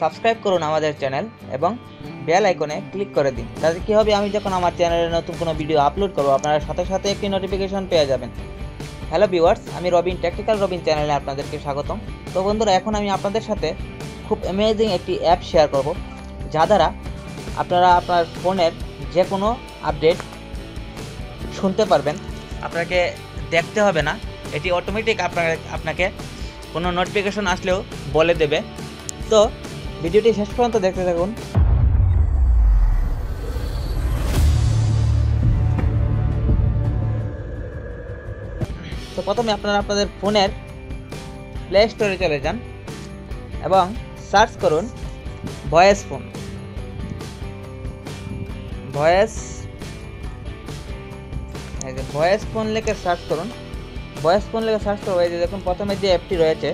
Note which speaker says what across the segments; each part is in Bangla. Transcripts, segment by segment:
Speaker 1: সাবস্ক্রাইব করুন আমাদের চ্যানেল এবং বেল আইকনে ক্লিক করে দিন। তাতে কী হবে, আমি যখন আমার চ্যানেলে নতুন কোনো ভিডিও আপলোড করব আপনারা সাথে সাথে একটি নোটিফিকেশন পেয়ে যাবেন। হ্যালো ভিউয়ার্স, আমি রবিন টেকনিক্যাল রবিন চ্যানেলে আপনাদেরকে স্বাগতম। তো বন্ধুরা, এখন আমি আপনাদের সাথে খুব অ্যামেজিং একটি অ্যাপ শেয়ার করব, যা দ্বারা আপনারা আপনার ফোনের যে কোনো আপডেট শুনতে পারবেন। আপনাকে দেখতে হবে না, এটি অটোমেটিক আপনাকে কোনো নোটিফিকেশন আসলেও বলে দেবে। তো ভিডিওটি শেষ পর্যন্ত দেখতে থাকুন। তো প্রথমে আপনারা আপনাদের ফোনের প্লে স্টোরে চলে যান এবং সার্চ করুন ভয়েস ফোন। ভয়েস ফোন লিখে সার্চ করুন। ভয়েস ফোন লিখে সার্চ করবো, এই যে দেখুন প্রথমে যে অ্যাপটি রয়েছে,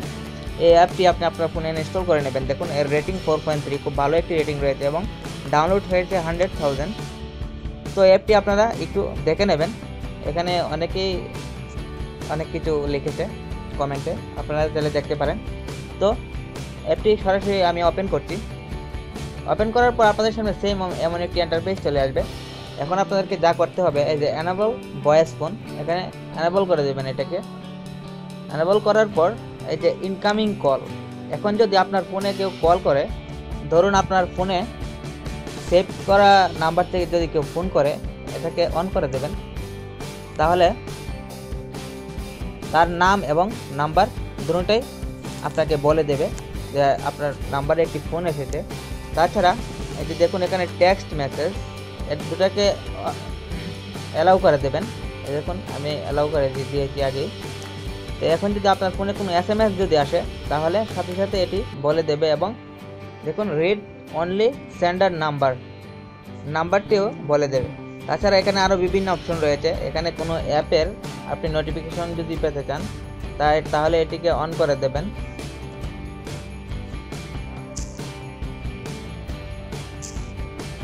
Speaker 1: এই অ্যাপটি আপনি আপনার ফোনে ইনস্টল করে নেবেন। দেখুন এর রেটিং 4.3, খুব ভালো একটি রেটিং রয়েছে এবং ডাউনলোড হয়েছে 100,000। তো অ্যাপটি আপনারা একটু দেখে নেবেন। এখানে অনেকেই অনেক কিছু লিখেছে কমেন্টে, আপনারা চাইলে দেখতে পারেন। তো অ্যাপটি সরাসরি আমি ওপেন করছি। ওপেন করার পর আপনাদের সামনে সেম এমন একটি ইন্টারফেস চলে আসবে। এখন আপনাদেরকে যা করতে হবে, এই যে এনেবল ভয়েস ফোন, এখানে এনেবল করে দেবেন। এটাকে এনেবল করার পর এই যে ইনকামিং কল, এখন যদি আপনার ফোনে কেউ কল করে, ধরুন আপনার ফোনে সেভ করা নাম্বার থেকে যদি কেউ ফোন করে, এটাকে অন করে দেবেন। তাহলে তার নাম এবং নাম্বার দুটোটাই আপনাকে বলে দেবে যে আপনার নাম্বারে একটি ফোন এসেছে। তাছাড়া এই যে দেখুন এখানে টেক্সট মেসেজ, এর দুটাকে অ্যালাউ করে দেবেন। এই দেখুন আমি অ্যালাউ করে দিয়েছি আগেই। তো এখন যদি আপনার ফোনে কোনো SMS যদি আসে, তাহলে সাথে সাথে এটি বলে দেবে এবং দেখুন রিড অনলি সেন্ডার নাম্বারটিও বলে দেবে। তাছাড়া এখানে আরও বিভিন্ন অপশন রয়েছে। এখানে কোনো অ্যাপের আপনি নোটিফিকেশন যদি পেতে চান তাহলে এটিকে অন করে দেবেন।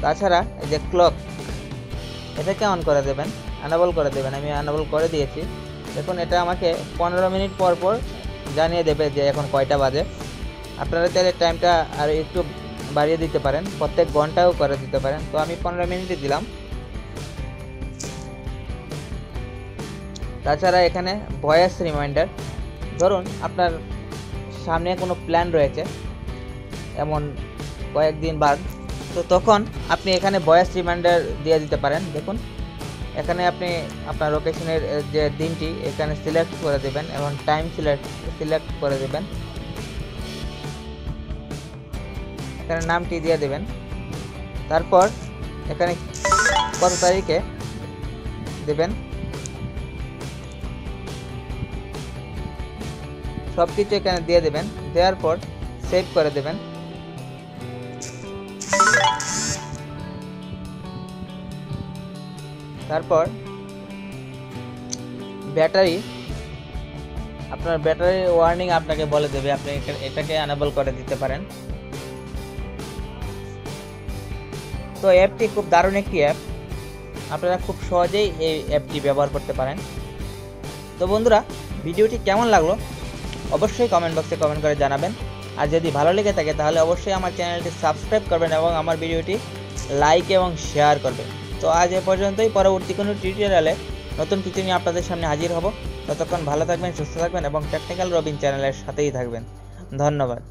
Speaker 1: তাছাড়া এই যে ক্লক, এটাকে অন করে দেবেন, এনেবল করে দেবেন। আমি এনেবল করে দিয়েছি। দেখুন এটা আমাকে 15 মিনিট পর পর জানিয়ে দেবে যে এখন কয়টা বাজে। আপনারা চাইলে টাইমটা আর একটু বাড়িয়ে দিতে পারেন, প্রত্যেক ঘন্টাও করে দিতে পারেন। তো আমি 15 মিনিটই দিলাম। তাছাড়া এখানে ভয়েস রিমাইন্ডার, ধরুন আপনার সামনে কোনো প্ল্যান রয়েছে এমন কয়েকদিন বাদ, তো তখন আপনি এখানে ভয়েস রিমাইন্ডার দিয়ে দিতে পারেন। দেখুন এখানে আপনি আপনার লোকেশনের যে দিনটি এখানে সিলেক্ট করে দেবেন এবং টাইম সিলেক্ট করে দেবেন। এখানে নামটি দিয়ে দেবেন। তারপর এখানে কত তারিখে দেবেন, সব কিছু এখানে দিয়ে দেবেন। দেওয়ার পর সেভ করে দেবেন। তারপর ব্যাটারি, আপনার ব্যাটারি ওয়ার্নিং আপনাকে বলে দেবে, আপনি এটাকে এনেবল করে দিতে পারেন। তো অ্যাপটি খুব দারুণ একটি অ্যাপ, আপনারা খুব সহজেই এই অ্যাপটি ব্যবহার করতে পারেন। তো বন্ধুরা, ভিডিওটি কেমন লাগলো অবশ্যই কমেন্ট বক্সে কমেন্ট করে জানাবেন। আর যদি ভালো লেগে থাকে তাহলে অবশ্যই আমার চ্যানেলটি সাবস্ক্রাইব করবেন এবং আমার ভিডিওটি লাইক এবং শেয়ার করবেন। তো আজ এ পর্যন্তই। পরবর্তী কোনো টিউটোরিয়ালে নতুন কিছু নিয়ে আপনাদের সামনে হাজির হব। ততক্ষণ ভালো থাকবেন, সুস্থ থাকবেন এবং টেকনিক্যাল রবিন চ্যানেলের সাথেই থাকবেন। ধন্যবাদ।